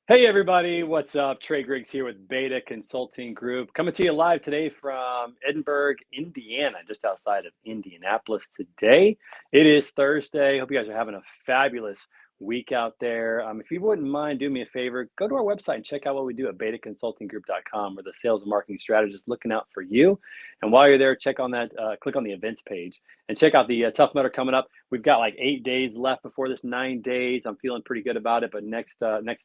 Hey everybody, what's up? Trey Griggs here with Beta Consulting Group, coming to you live today from Edinburgh, Indiana, just outside of Indianapolis today. It is Thursday. Hope you guys are having a fabulous week out there. If you wouldn't mind, do me a favor, go to our website and check out what we do at betaconsultinggroup.com. We're the sales and marketing strategist looking out for you. And while you're there, check on that, click on the events page and check out the Tough Mudder coming up. We've got like 8 days left before this 9 days. I'm feeling pretty good about it. But next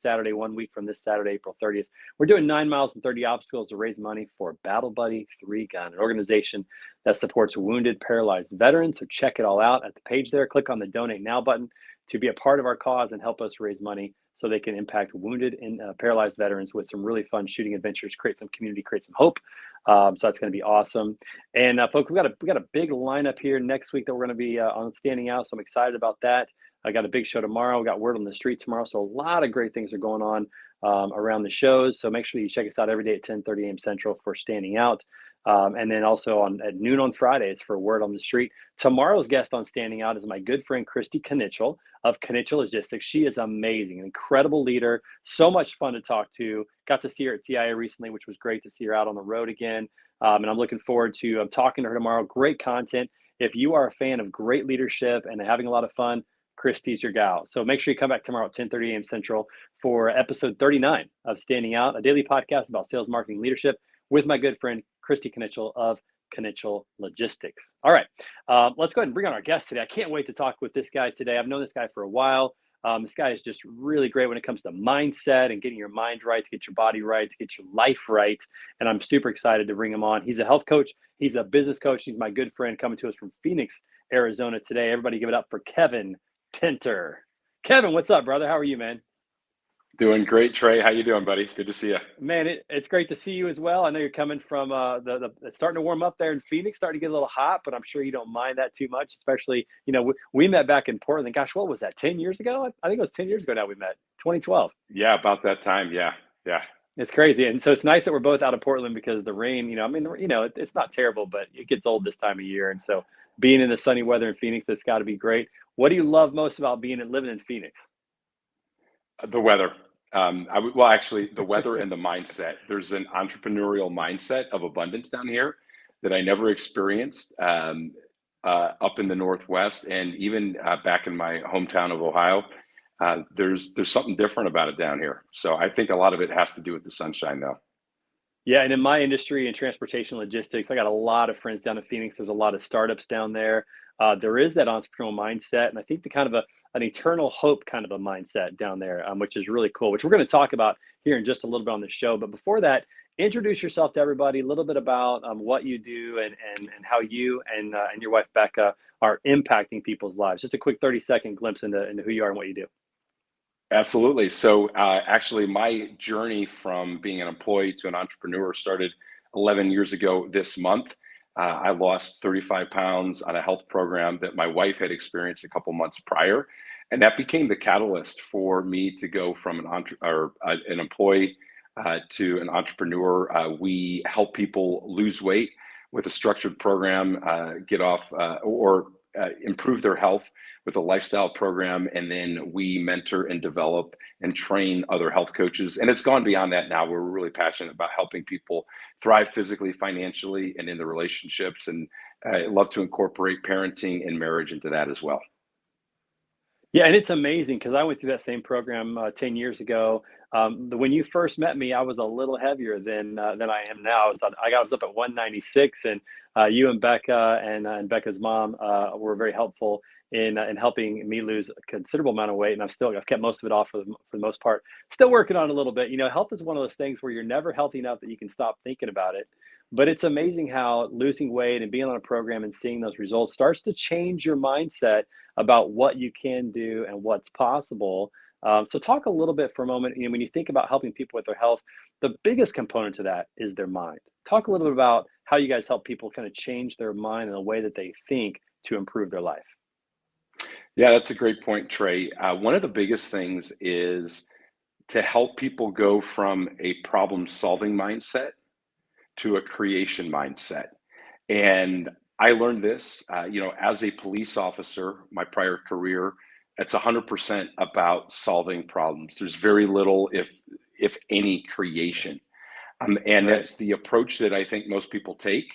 Saturday, 1 week from this Saturday, April 30th, we're doing 9 miles and 30 obstacles to raise money for Battle Buddy 3 Gun, an organization that supports wounded, paralyzed veterans. So check it all out at the page there. Click on the Donate Now button to be a part of our cause and help us raise money so they can impact wounded and paralyzed veterans with some really fun shooting adventures, create some community, create some hope. So that's going to be awesome. And folks, we got a big lineup here next week that we're going to be on Standing Out. So I'm excited about that. I got a big show tomorrow. We got Word on the Street tomorrow. So a lot of great things are going on around the shows. So make sure you check us out every day at 10:30 a.m. Central for Standing Out. And then also at noon on Fridays for Word on the Street. Tomorrow's guest on Standing Out is my good friend Christy Knichel of Knichel Logistics. She is amazing, an incredible leader, so much fun to talk to. Got to see her at TIA recently, which was great to see her out on the road again. And I'm looking forward to talking to her tomorrow. Great content. If you are a fan of great leadership and having a lot of fun, Christy's your gal. So make sure you come back tomorrow at 10:30 a.m. Central for episode 39 of Standing Out, a daily podcast about sales, marketing, leadership with my good friend Christy Knichel of Knichel Logistics. All right, let's go ahead and bring on our guest today. I can't wait to talk with this guy today. I've known this guy for a while. This guy is just really great when it comes to mindset and getting your mind right, to get your body right, to get your life right. And I'm super excited to bring him on. He's a health coach. He's a business coach. He's my good friend coming to us from Phoenix, Arizona today. Everybody give it up for Kevin Tinter. Kevin, what's up, brother? How are you, man? Doing great, Trey. How you doing, buddy? Good to see you. Man, it's great to see you as well. I know you're coming from it's starting to warm up there in Phoenix, starting to get a little hot, but I'm sure you don't mind that too much. Especially, we met back in Portland. Gosh, what was that? 10 years ago? I think it was 10 years ago now. We met 2012. Yeah, about that time. Yeah, yeah. It's crazy, and so it's nice that we're both out of Portland because the rain. It's not terrible, but it gets old this time of year, and so being in the sunny weather in Phoenix, it's got to be great. What do you love most about being and living in Phoenix? The weather. Well, actually, the weather and the mindset. There's an entrepreneurial mindset of abundance down here that I never experienced up in the Northwest, and even back in my hometown of Ohio. There's something different about it down here. So I think a lot of it has to do with the sunshine, though. Yeah, and in my industry in transportation logistics, I got a lot of friends down in Phoenix. There's a lot of startups down there. There is that entrepreneurial mindset, and I think the kind of an eternal hope kind of a mindset down there, which is really cool. Which we're going to talk about here in just a little bit on the show. But before that, introduce yourself to everybody. A little bit about what you do and how you and your wife Becca are impacting people's lives. Just a quick 30-second glimpse into who you are and what you do. Absolutely. So actually, my journey from being an employee to an entrepreneur started 11 years ago this month. I lost 35 pounds on a health program that my wife had experienced a couple months prior. And that became the catalyst for me to go from an employee to an entrepreneur. We help people lose weight with a structured program, get off or improve their health with a lifestyle program, and then we mentor and develop and train other health coaches. And it's gone beyond that now. We're really passionate about helping people thrive physically, financially, and in the relationships. And I love to incorporate parenting and marriage into that as well. Yeah, and it's amazing because I went through that same program 10 years ago. When you first met me, I was a little heavier than I am now. I was up at 196, and you and Becca and Becca's mom were very helpful in helping me lose a considerable amount of weight, and I've kept most of it off for the most part. Still working on it a little bit. Health is one of those things where you're never healthy enough that you can stop thinking about it. But it's amazing how losing weight and being on a program and seeing those results starts to change your mindset about what you can do and what's possible. So talk a little bit for a moment. When you think about helping people with their health, the biggest component to that is their mind. Talk a little bit about how you guys help people kind of change their mind and the way that they think to improve their life. Yeah, that's a great point, Trey. One of the biggest things is to help people go from a problem solving mindset to a creation mindset. And I learned this, as a police officer, my prior career, it's 100% about solving problems. There's very little, if any, creation. And Right. that's the approach that I think most people take.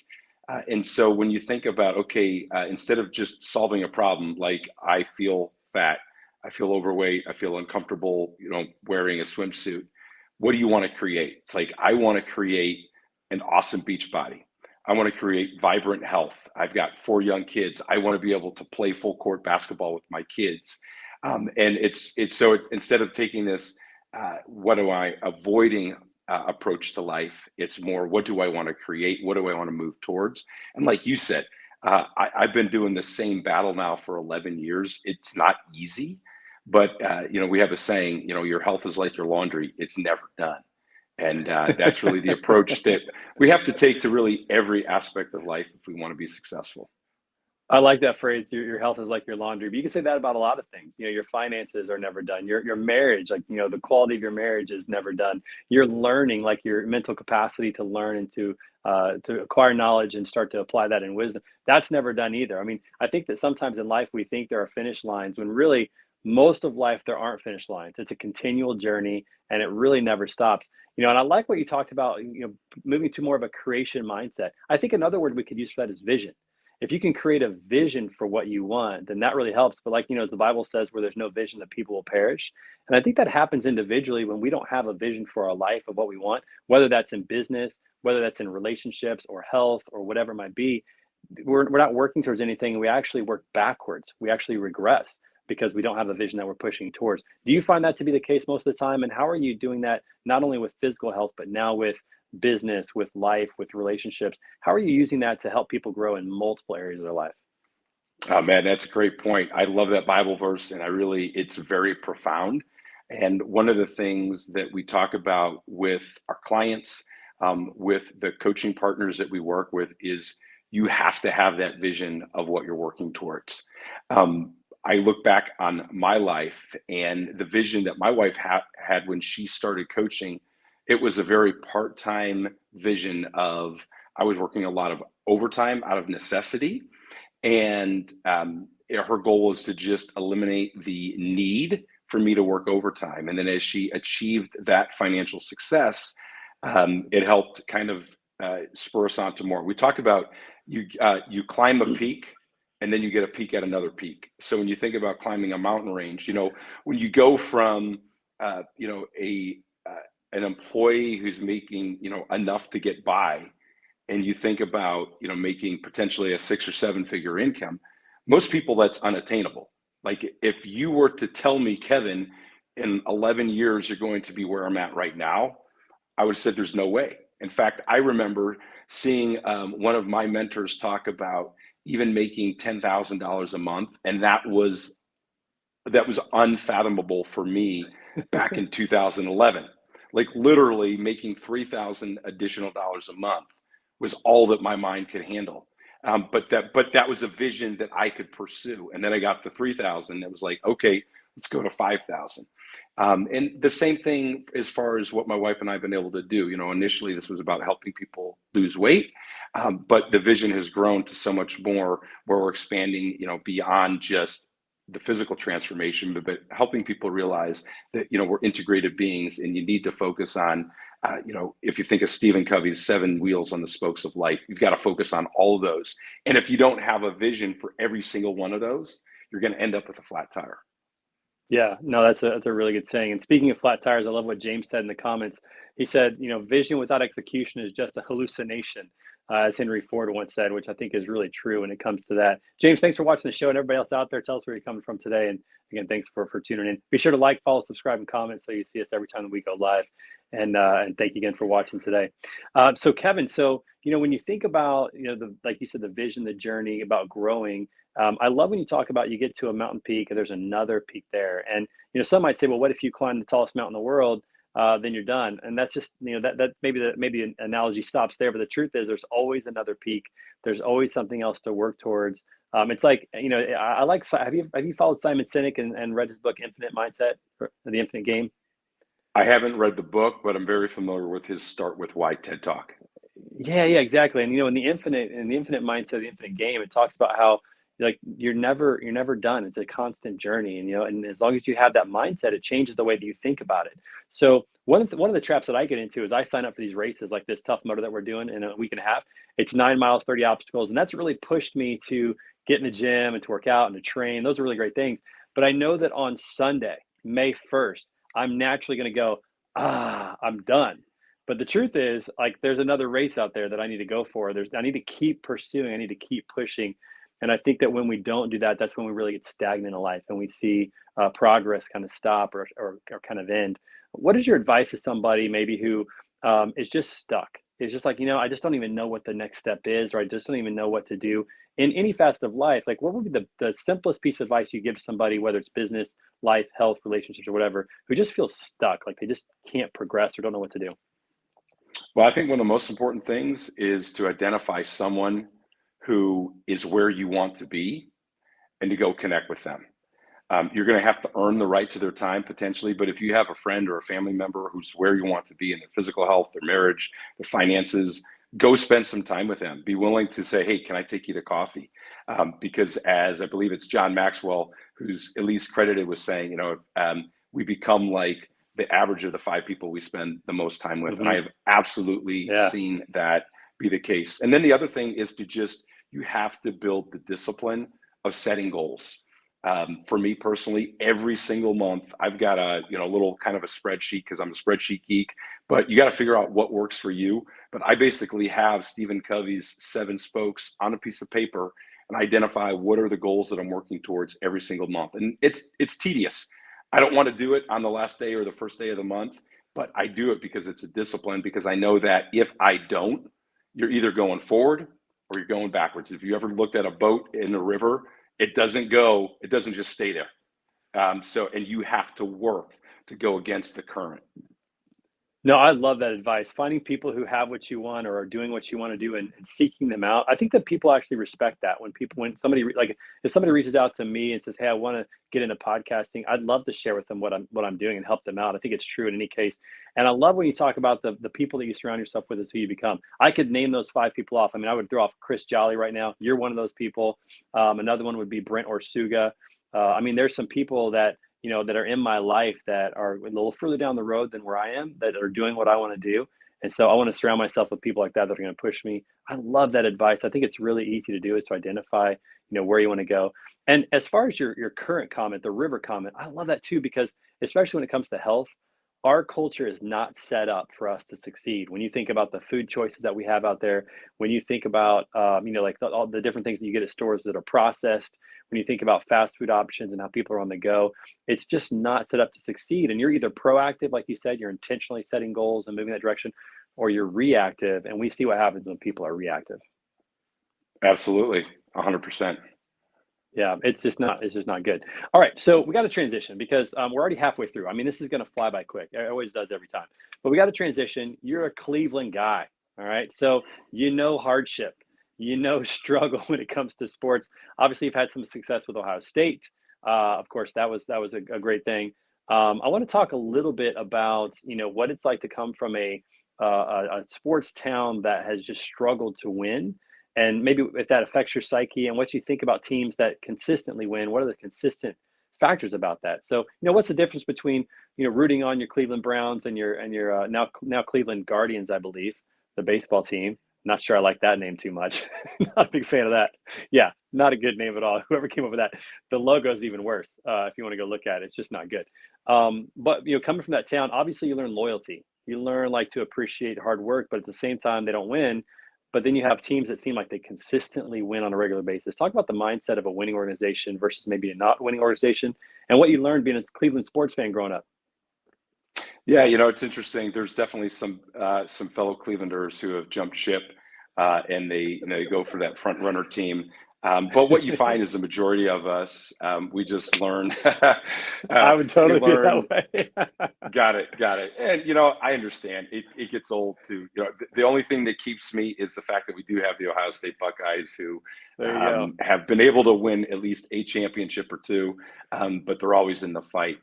And so when you think about, okay, instead of just solving a problem, like I feel fat, I feel overweight, I feel uncomfortable, wearing a swimsuit. What do you want to create? It's like, I want to create an awesome beach body. I want to create vibrant health. I've got 4 young kids. I want to be able to play full court basketball with my kids. And instead of taking this, what am I avoiding approach to life, it's more, what do I want to create? What do I want to move towards? And like you said, I've been doing the same battle now for 11 years. It's not easy, but we have a saying, your health is like your laundry. It's never done. And that's really the approach that we have to take to really every aspect of life if we want to be successful. I like that phrase. Your health is like your laundry. But you can say that about a lot of things. Your finances are never done. Your marriage, like the quality of your marriage is never done. Your learning, like your mental capacity to learn and to acquire knowledge and start to apply that in wisdom, that's never done either. I mean, I think that sometimes in life we think there are finish lines when really most of life there aren't finish lines. It's a continual journey and it really never stops. And I like what you talked about. Moving to more of a creation mindset. I think another word we could use for that is vision. If you can create a vision for what you want, then that really helps. But like, as the Bible says, where there's no vision, the people will perish. And I think that happens individually when we don't have a vision for our life of what we want, whether that's in business, whether that's in relationships or health or whatever it might be. We're not working towards anything. We actually work backwards. We actually regress because we don't have a vision that we're pushing towards. Do you find that to be the case most of the time? And how are you doing that, not only with physical health, but now with business, with life, with relationships? How are you using that to help people grow in multiple areas of their life? Oh man, that's a great point. I love that Bible verse, and it's very profound. And one of the things that we talk about with our clients, with the coaching partners that we work with, is you have to have that vision of what you're working towards. I look back on my life and the vision that my wife had when she started coaching. It was a very part-time vision of, I was working a lot of overtime out of necessity, and her goal was to just eliminate the need for me to work overtime. And then as she achieved that financial success, it helped kind of spur us on to more. We talk about you climb a peak and then you get a peak at another peak. So when you think about climbing a mountain range, when you go from an employee who's making enough to get by, and you think about making potentially a 6 or 7 figure income, most people that's unattainable. Like, if you were to tell me, Kevin, in 11 years you're going to be where I'm at right now, I would have said there's no way. In fact, I remember seeing one of my mentors talk about even making $10,000 a month, and that was unfathomable for me back in 2011. Like, literally making 3,000 additional dollars a month was all that my mind could handle. But that was a vision that I could pursue. And then I got to 3,000. It was like, okay, let's go to 5,000. And the same thing as far as what my wife and I have been able to do. Initially this was about helping people lose weight, but the vision has grown to so much more, where we're expanding, beyond just the physical transformation, but helping people realize that we're integrated beings, and you need to focus on, if you think of Stephen Covey's 7 wheels on the spokes of life, you've got to focus on all of those. And if you don't have a vision for every single one of those, you're going to end up with a flat tire. Yeah, no, that's a really good saying. And speaking of flat tires, I love what James said in the comments. He said, vision without execution is just a hallucination, as Henry Ford once said, which I think is really true when it comes to that. James, thanks for watching the show, and everybody else out there, tell us where you're coming from today. And again, thanks for tuning in. Be sure to like, follow, subscribe, and comment so you see us every time that we go live. And thank you again for watching today. So Kevin, when you think about like you said, the vision, the journey about growing. I love when you talk about you get to a mountain peak and there's another peak there. And some might say, well, what if you climb the tallest mountain in the world? Then you're done. And that's just that maybe an analogy stops there. But the truth is, there's always another peak. There's always something else to work towards. It's like I like. Have you followed Simon Sinek and read his book Infinite Mindset, or The Infinite Game? I haven't read the book, but I'm very familiar with his Start With Why TED Talk. Yeah, exactly. And in the infinite mindset, the infinite game, it talks about how like you're never done. It's a constant journey, and and as long as you have that mindset, it changes the way that you think about it. So one of the traps that I get into is I sign up for these races like this Tough Mudder that we're doing in a week and a half. It's 9 miles, 30 obstacles, and that's really pushed me to get in the gym and to work out and to train. Those are really great things. But I know that on Sunday, May 1st, I'm naturally going to go, I'm done. But the truth is, like, there's another race out there that I need to go for. I need to keep pursuing. I need to keep pushing. And I think that when we don't do that, that's when we really get stagnant in life and we see progress kind of stop or kind of end. What is your advice to somebody maybe who is just stuck? It's just like, I just don't even know what the next step is, or I just don't even know what to do in any facet of life. Like, what would be the simplest piece of advice you give to somebody, whether it's business, life, health, relationships, or whatever, who just feels stuck, like they just can't progress or don't know what to do? Well, I think one of the most important things is to identify someone who is where you want to be and to go connect with them. You're going to have to earn the right to their time potentially, but if you have a friend or a family member who's where you want to be in their physical health, their marriage, their finances, go spend some time with them. Be willing to say, "Hey, can I take you to coffee?" Because as I believe it's John Maxwell, who's at least credited with saying, we become like the average of the 5 people we spend the most time with. And I Hmm. have absolutely Yeah. seen that be the case. And then the other thing is you have to build the discipline of setting goals. For me personally, every single month, I've got a little kind of a spreadsheet because I'm a spreadsheet geek. But you got to figure out what works for you. But I basically have Stephen Covey's 7 spokes on a piece of paper and identify what are the goals that I'm working towards every single month. And it's tedious. I don't want to do it on the last day or the first day of the month, but I do it because it's a discipline. Because I know that if I don't, you're either going forward or you're going backwards. If you ever looked at a boat in the river, it doesn't just stay there. And you have to work to go against the current. No, I love that advice. Finding people who have what you want or are doing what you want to do and seeking them out. I think that people actually respect that when somebody like if somebody reaches out to me and says, "Hey, I want to get into podcasting," I'd love to share with them what I'm doing and help them out. I think it's true in any case. And I love when you talk about the people that you surround yourself with is who you become. I could name those 5 people off. I mean, I would throw off Chris Jolly right now. You're one of those people. Another one would be Brent Orsuga. I mean, there's some people that that are in my life that are a little further down the road than where I am, that are doing what I want to do. And so I want to surround myself with people like that that are going to push me. I love that advice. I think it's really easy to do is to identify, where you want to go. And as far as your current comment, the river comment, I love that too, because especially when it comes to health, our culture is not set up for us to succeed. When you think about the food choices that we have out there, when you think about, like all the different things that you get at stores that are processed, when you think about fast food options and how people are on the go, it's just not set up to succeed. And you're either proactive, like you said, you're intentionally setting goals and moving that direction, or you're reactive. And we see what happens when people are reactive. Absolutely, 100%. Yeah, it's just not good. All right, so we got to transition because we're already halfway through. I mean, this is going to fly by quick. It always does every time. But we got to transition. You're a Cleveland guy, all right? So hardship, struggle when it comes to sports. Obviously, you've had some success with Ohio State. Of course, that was a great thing. I want to talk a little bit about what it's like to come from a sports town that has just struggled to win, and maybe if that affects your psyche and what you think about teams that consistently win. What are the consistent factors about that? So what's the difference between rooting on your Cleveland Browns and your now Cleveland Guardians, I believe, the baseball team. Not sure I like that name too much. Not a big fan of that. Yeah, not a good name at all. Whoever came up with that, the logo is even worse. If you want to go look at it, it's just not good. But coming from that town, obviously you learn loyalty. You learn like to appreciate hard work, but at the same time they don't win. But then you have teams that seem like they consistently win on a regular basis. Talk about the mindset of a winning organization versus maybe a not winning organization, and what you learned being a Cleveland sports fan growing up. Yeah, it's interesting. There's definitely some fellow Clevelanders who have jumped ship, and they go for that front runner team. But what you find is the majority of us, we just learn. I would we totally be learn. that way. Got it, got it. And I understand it gets old too. The only thing that keeps me is the fact that we do have the Ohio State Buckeyes who There you go. have been able to win at least a championship or two, but they're always in the fight.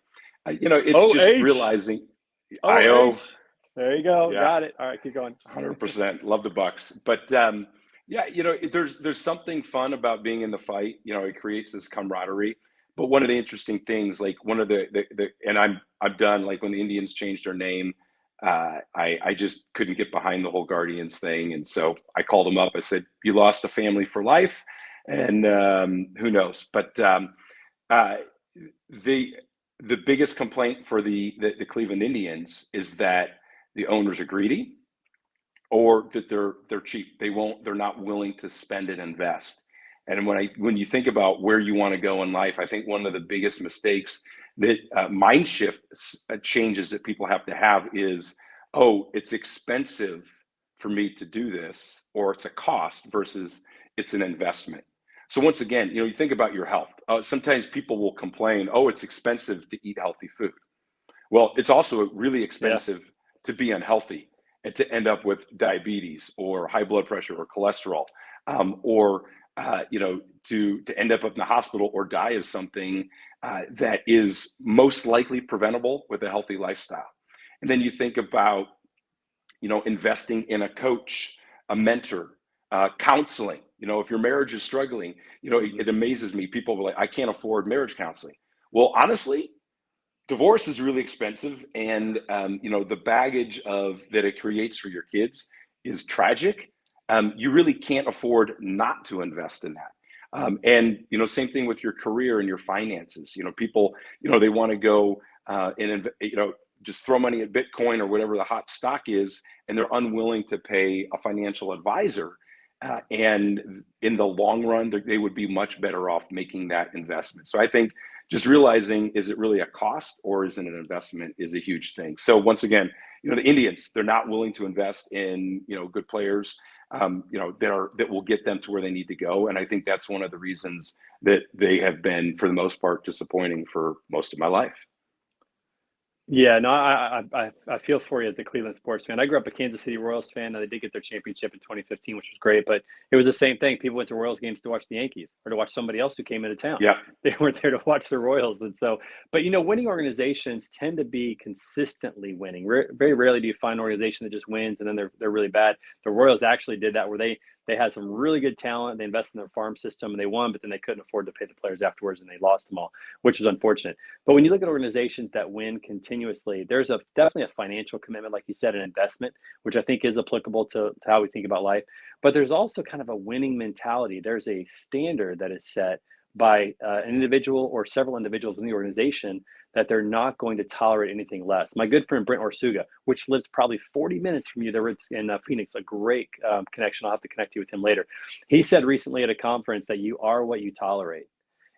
It's just OH. realizing. OH. IO, There you go. yeah, Got it. All right, keep going. 100%. Love the Bucks, but Yeah, there's something fun about being in the fight. It creates this camaraderie. But one of the interesting things, like one of and I'm done. Like when the Indians changed their name, I just couldn't get behind the whole Guardians thing, and so I called them up. I said, "You lost a family for life," and who knows? But uh, the the biggest complaint for the Cleveland Indians is that the owners are greedy or that they're cheap. They're not willing to spend and invest. And when you think about where you want to go in life, I think one of the biggest mistakes that mind shift changes that people have to have is, oh, it's expensive for me to do this, or it's a cost versus it's an investment. So once again, you think about your health. Sometimes people will complain, oh, it's expensive to eat healthy food. Well, it's also really Yeah. expensive to be unhealthy and to end up with diabetes or high blood pressure or cholesterol, or to end up in the hospital or die of something that is most likely preventable with a healthy lifestyle. And then you think about investing in a coach, a mentor, counseling. If your marriage is struggling, Mhm. it amazes me. People are like, I can't afford marriage counseling. Well, honestly, divorce is really expensive, and the baggage of that it creates for your kids is tragic. You really can't afford not to invest in that. And same thing with your career and your finances. People, they want to go just throw money at Bitcoin or whatever the hot stock is, and they're unwilling to pay a financial advisor. And in the long run, they would be much better off making that investment. So I think just realizing, is it really a cost or is it an investment, is a huge thing. So once again, the Indians, they're not willing to invest in good players that will get them to where they need to go. And I think that's one of the reasons that they have been, for the most part, disappointing for most of my life. Yeah, no, I feel for you as a Cleveland sports fan. I grew up a Kansas City Royals fan, and they did get their championship in 2015, which was great. But it was the same thing. People went to Royals games to watch the Yankees or to watch somebody else who came into town. Yeah. They weren't there to watch the Royals, and so. But winning organizations tend to be consistently winning. Very rarely do you find an organization that just wins and then they're really bad. The Royals actually did that, where they had some really good talent. They invested in their farm system and they won, but then they couldn't afford to pay the players afterwards, and they lost them all, which is unfortunate. But when you look at organizations that win continuously, there's definitely a financial commitment, like you said, an investment, which I think is applicable to how we think about life. But there's also kind of a winning mentality. There's a standard that is set by an individual or several individuals in the organization that they're not going to tolerate anything less. My good friend Brent Orsuga, which lives probably 40 minutes from you there in Phoenix, a great connection. I'll have to connect you with him later. He said recently at a conference that you are what you tolerate.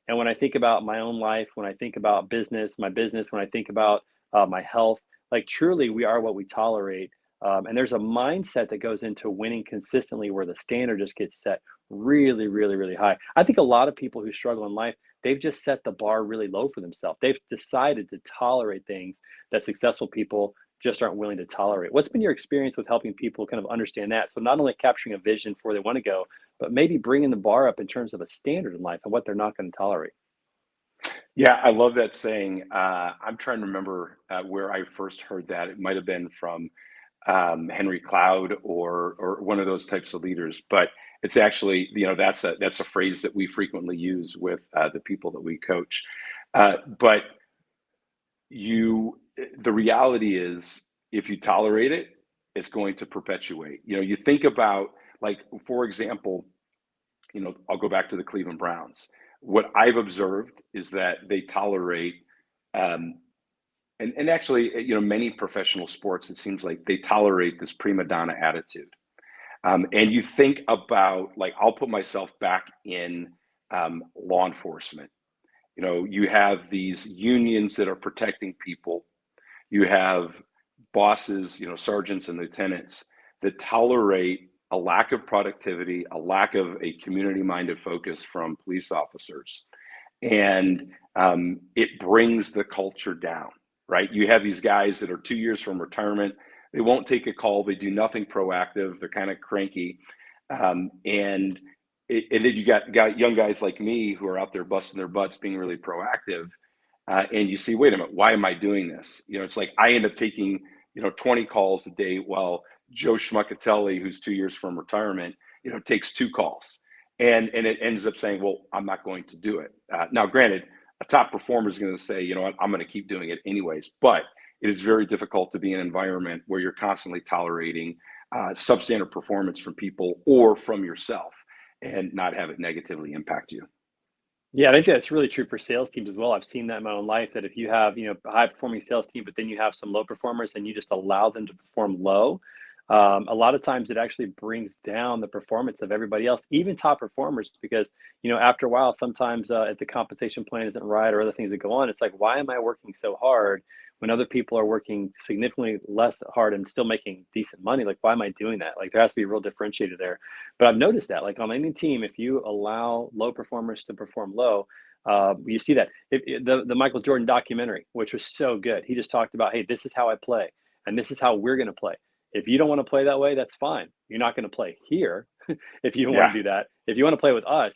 And when I think about my own life, when I think about my business, when I think about my health, like truly, we are what we tolerate. And there's a mindset that goes into winning consistently where the standard just gets set really, really, really high. I think a lot of people who struggle in life, they've just set the bar really low for themselves. They've decided to tolerate things that successful people just aren't willing to tolerate. What's been your experience with helping people kind of understand that? So not only capturing a vision for where they want to go, but maybe bringing the bar up in terms of a standard in life and what they're not going to tolerate. Yeah, I love that saying. I'm trying to remember where I first heard that. It might have been from Henry Cloud or one of those types of leaders. But it's actually, that's a phrase that we frequently use with the people that we coach. But the reality is, if you tolerate it, it's going to perpetuate. You think about, like, for example, I'll go back to the Cleveland Browns. What I've observed is that they tolerate, um, and actually, many professional sports, it seems like they tolerate this prima donna attitude. And you think about, like, I'll put myself back in law enforcement. You have these unions that are protecting people. You have bosses, sergeants and lieutenants that tolerate a lack of productivity, a lack of a community-minded focus from police officers, and it brings the culture down. Right? You have these guys that are 2 years from retirement. They won't take a call. They do nothing proactive. They're kind of cranky, and and then you got young guys like me who are out there busting their butts, being really proactive, and you see, wait a minute, why am I doing this? It's like I end up taking 20 calls a day while Joe Schmuckatelli, who's 2 years from retirement, takes 2 calls, and it ends up saying, well, I'm not going to do it. Now, granted, a top performer is going to say, you know what, I'm going to keep doing it anyways. But it is very difficult to be in an environment where you're constantly tolerating substandard performance from people or from yourself and not have it negatively impact you. Yeah, I think that's really true for sales teams as well. I've seen that in my own life that if you have, a high performing sales team, but then you have some low performers and you just allow them to perform low, a lot of times it actually brings down the performance of everybody else, even top performers, because, after a while, sometimes if the compensation plan isn't right or other things that go on, it's like, why am I working so hard when other people are working significantly less hard and still making decent money? Like, why am I doing that? Like, there has to be a real differentiator there. But I've noticed that, like on any team, if you allow low performers to perform low, you see that. The Michael Jordan documentary, which was so good, he just talked about, hey, this is how I play, and this is how we're going to play. If you don't want to play that way, that's fine. You're not going to play here if you don't want Yeah. to do that. If you want to play with us,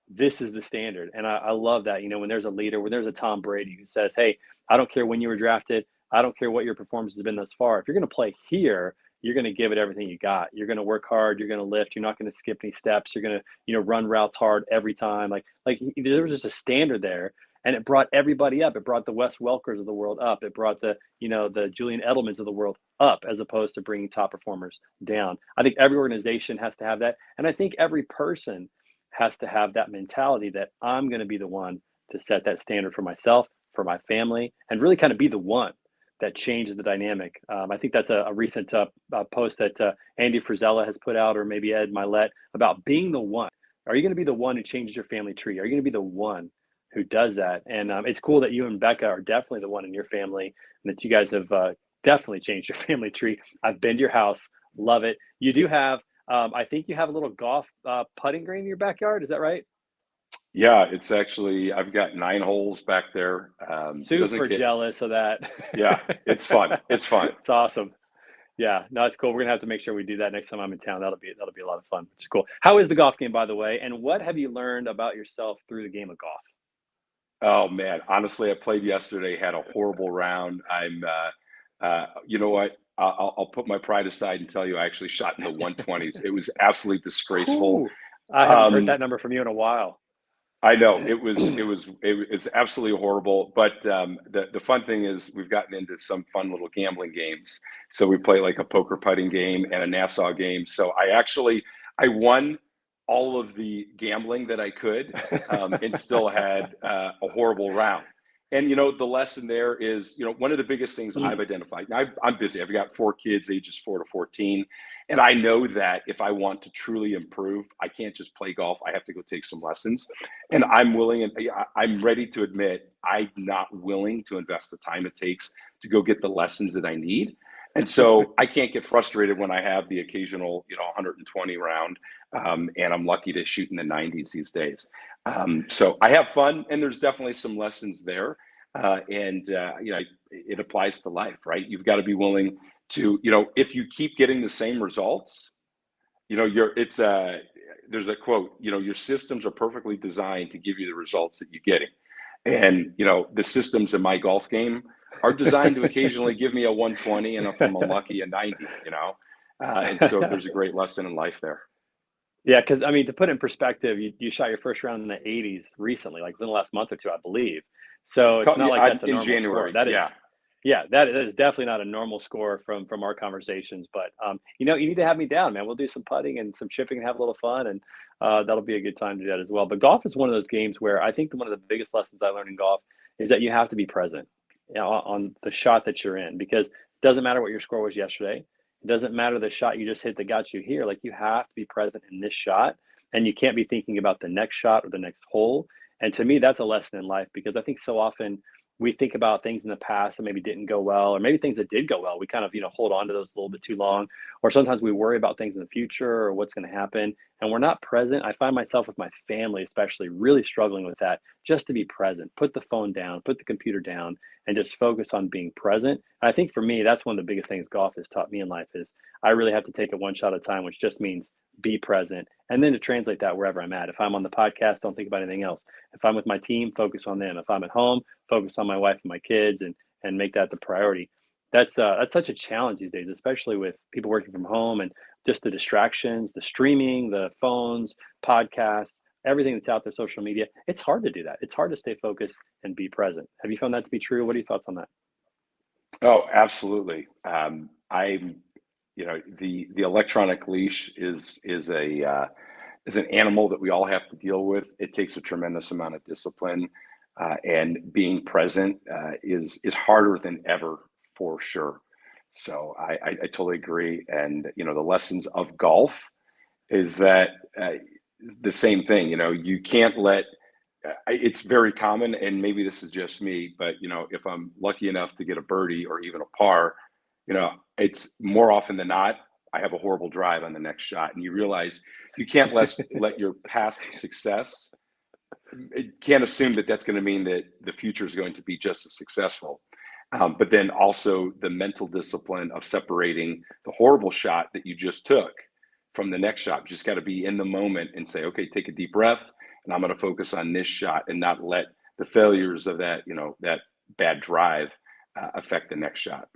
this is the standard. And I love that. When there's a leader, when there's a Tom Brady who says, hey, I don't care when you were drafted. I don't care what your performance has been thus far. If you're going to play here, you're going to give it everything you got. You're going to work hard. You're going to lift. You're not going to skip any steps. You're going to, run routes hard every time. Like there was just a standard there, and it brought everybody up. It brought the Wes Welkers of the world up. It brought the Julian Edelmans of the world up, as opposed to bringing top performers down. I think every organization has to have that, and I think every person has to have that mentality that I'm going to be the one to set that standard for myself, for my family, and really kind of be the one that changes the dynamic. I think that's a recent post that Andy Frisella has put out, or maybe Ed Milet, about being the one. Are you going to be the one who changes your family tree? Are you going to be the one who does that? And it's cool that you and Becca are definitely the one in your family, and that you guys have definitely changed your family tree. I've been to your house, love it. You do have, I think you have a little golf putting green in your backyard. Is that right? Yeah, it's actually, I've got 9 holes back there. Doesn't Super get, jealous of that. yeah, it's fun. It's fun. It's awesome. Yeah, no, it's cool. We're gonna have to make sure we do that next time I'm in town. That'll be a lot of fun, which is cool. How is the golf game, by the way? And what have you learned about yourself through the game of golf? Oh man, honestly, I played yesterday, had a horrible round. You know what? I'll put my pride aside and tell you, I actually shot in the 120s. It was absolutely disgraceful. Whew. I haven't heard Um, that number from you in a while. I know it was absolutely horrible. But the fun thing is we've gotten into some fun little gambling games. So we play like a poker putting game and a Nassau game. So I won all of the gambling that I could, and still had a horrible round. And the lesson there is, one of the biggest things I've Mm. identified. Now, I'm busy. I've got 4 kids, ages 4 to 14, and I know that if I want to truly improve, I can't just play golf. I have to go take some lessons, and I'm willing, and I'm ready to admit I'm not willing to invest the time it takes to go get the lessons that I need. And so I can't get frustrated when I have the occasional, 120 round, and I'm lucky to shoot in the 90s these days. So I have fun, and there's definitely some lessons there, and it applies to life, right? You've got to be willing to, if you keep getting the same results, there's a quote, your systems are perfectly designed to give you the results that you're getting, and the systems in my golf game are designed to occasionally give me a 120, and if I'm unlucky, a 90. And so there's a great lesson in life there. Yeah, because I mean, to put it in perspective, you shot your first round in the 80s recently, like within the last month or two, I believe. So it's not like that's a In normal score. January, That is, yeah. yeah, that is definitely not a normal score from our conversations. But you need to have me down, man. We'll do some putting and some chipping and have a little fun, and that'll be a good time to do that as well. But golf is one of those games where I think one of the biggest lessons I learned in golf is that you have to be present, on the shot that you're in, because it doesn't matter what your score was yesterday. It doesn't matter the shot you just hit that got you here. Like, you have to be present in this shot, and you can't be thinking about the next shot or the next hole. And to me, that's a lesson in life, because I think so often we think about things in the past that maybe didn't go well, or maybe things that did go well. We kind of, hold on to those a little bit too long, or sometimes we worry about things in the future or what's going to happen, and we're not present. I find myself with my family, especially, really struggling with that. Just to be present, put the phone down, put the computer down, and just focus on being present. And I think for me, that's one of the biggest things golf has taught me in life is I really have to take it one shot at a time, which just means be present. And then to translate that wherever I'm at. If I'm on the podcast, don't think about anything else. If I'm with my team, focus on them. If I'm at home, focus on my wife and my kids, and make that the priority. That's such a challenge these days, especially with people working from home and just the distractions, the streaming, the phones, podcasts, everything that's out there, social media. It's hard to do that. It's hard to stay focused and be present. Have you found that to be true? What are your thoughts on that? Oh, absolutely. The electronic leash is an animal that we all have to deal with. It takes a tremendous amount of discipline, and being present is harder than ever for sure. So I totally agree. And the lessons of golf is that the same thing. You can't let. It's very common, and maybe this is just me, but if I'm lucky enough to get a birdie or even a par, it's more often than not I have a horrible drive on the next shot, and you realize you can't let your past success. It can't assume that that's going to mean that the future is going to be just as successful. But then also the mental discipline of separating the horrible shot that you just took from the next shot. You just got to be in the moment and say, okay, take a deep breath, and I'm going to focus on this shot and not let the failures of that bad drive affect the next shot.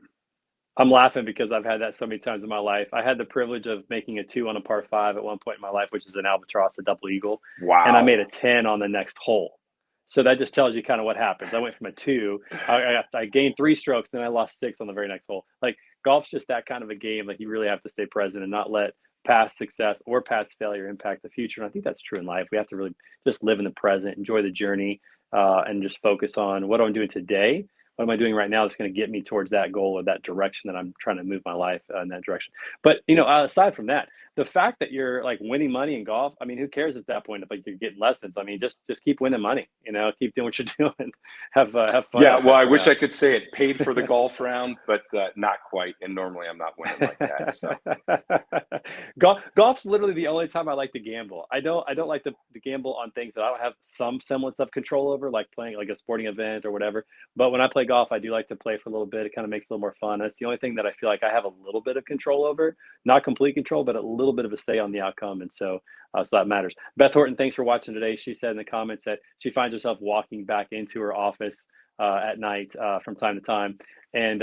I'm laughing because I've had that so many times in my life. I had the privilege of making a 2 on a par 5 at one point in my life, which is an albatross, a double eagle, and I made Wow. a 10 on the next hole. So that just tells you kind of what happens. I went from a 2, I gained 3 strokes, then I lost 6 on the very next hole. Like, golf's just that kind of a game, like, you really have to stay present and not let past success or past failure impact the future, and I think that's true in life. We have to really just live in the present, enjoy the journey, and just focus on what I'm doing today. What am I doing right now that's going to get me towards that goal or that direction that I'm trying to move my life in that direction. But aside from that, the fact that you're like winning money in golf, I mean, who cares at that point if like you're getting lessons? I mean, just keep winning money. Keep doing what you're doing. Have fun Yeah, out well, there I for wish now. I could say it paid for the golf round, but not quite. And normally I'm not winning like that. So Golf's literally the only time I like to gamble. I don't like to gamble on things that I don't have some semblance of control over, like playing like a sporting event or whatever. But when I play golf, I do like to play for a little bit. It kind of makes it a little more fun. That's the only thing that I feel like I have a little bit of control over, not complete control, but a little bit of a say on the outcome. And so that matters. Beth Horton, thanks for watching today. She said in the comments that she finds herself walking back into her office at night from time to time. And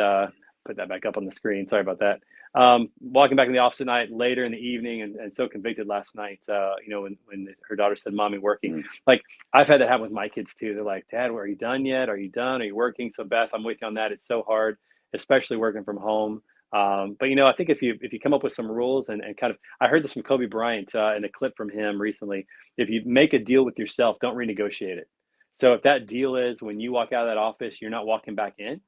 put that back up on the screen. Sorry about that. Walking back in the office at night later in the evening, and so convicted last night, when her daughter said, Mommy, working. mm, Like, I've had that happen with my kids too. They're like, Dad, are you done yet? Are you done? Are you working? So, Beth, I'm with you on that. It's so hard, especially working from home. But I think if you come up with some rules and kind of, I heard this from Kobe Bryant in a clip from him recently. If you make a deal with yourself, don't renegotiate it. So if that deal is when you walk out of that office, you're not walking back in,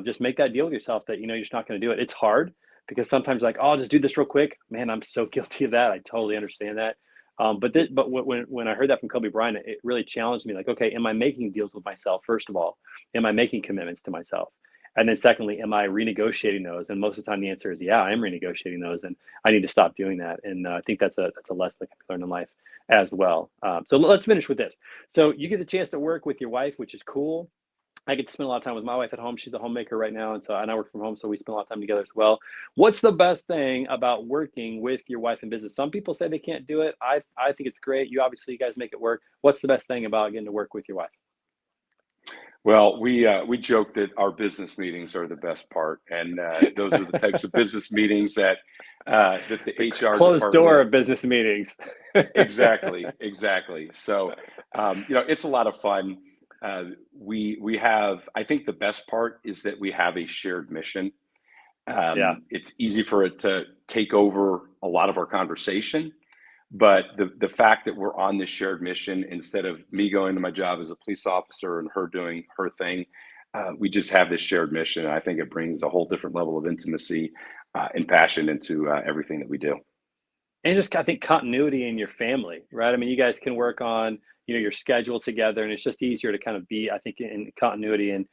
just make that deal with yourself that you're just not going to do it. It's hard because sometimes like, oh, I'll just do this real quick. Man, I'm so guilty of that. I totally understand that. But when I heard that from Kobe Bryant, it really challenged me. Like, okay, am I making deals with myself? First of all, am I making commitments to myself? And then secondly, am I renegotiating those? And most of the time, the answer is yeah, I am renegotiating those, and I need to stop doing that. And I think that's a lesson that can be learned in life as well. So let's finish with this. So you get the chance to work with your wife, which is cool. I get to spend a lot of time with my wife at home. She's a homemaker right now, and I work from home, so we spend a lot of time together as well. What's the best thing about working with your wife in business? Some people say they can't do it. I think it's great. You guys make it work. What's the best thing about getting to work with your wife? well, we joke that our business meetings are the best part, and those are the types of business meetings that the The HR closed door department. of business meetings. Exactly, exactly. So, it's a lot of fun. We have. I think the best part is that we have a shared mission. Yeah. It's easy for it to take over a lot of our conversation, but the fact that we're on this shared mission, instead of me going to my job as a police officer and her doing her thing, we just have this shared mission. And I think it brings a whole different level of intimacy and passion into everything that we do. And just I think continuity in your family, right? I mean, you guys can work on, your schedule together, and it's just easier to kind of be, I think, in continuity and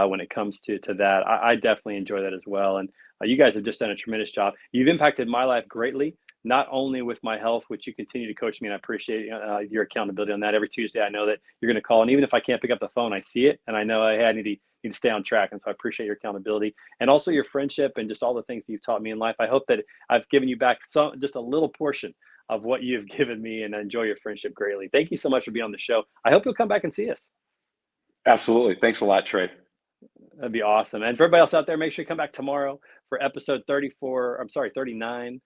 when it comes to that. I definitely enjoy that as well. And you guys have just done a tremendous job. You've impacted my life greatly, not only with my health, which you continue to coach me, and I appreciate your accountability on that. Every Tuesday, I know that you're going to call, and even if I can't pick up the phone, I see it, and I know I need to stay on track. And so I appreciate your accountability and also your friendship and just all the things that you've taught me in life. I hope that I've given you back just a little portion of what you've given me, and I enjoy your friendship greatly. Thank you so much for being on the show. I hope you'll come back and see us. Absolutely. Thanks a lot, Trey. That'd be awesome. And for everybody else out there, make sure you come back tomorrow for episode 34. I'm sorry, 39,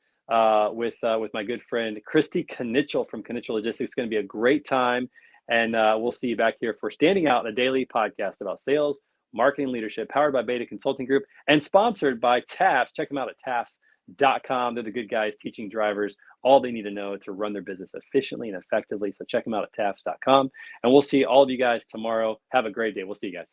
with my good friend Christy Knichel from Knichel Logistics. It's going to be a great time, and we'll see you back here for Standing Out, a daily podcast about sales, marketing, leadership, powered by Beta Consulting Group, and sponsored by TAFS. Check them out at TAFS.com. They're the good guys teaching drivers all they need to know to run their business efficiently and effectively. So check them out at TAFS.com, and we'll see all of you guys tomorrow. Have a great day. We'll see you guys.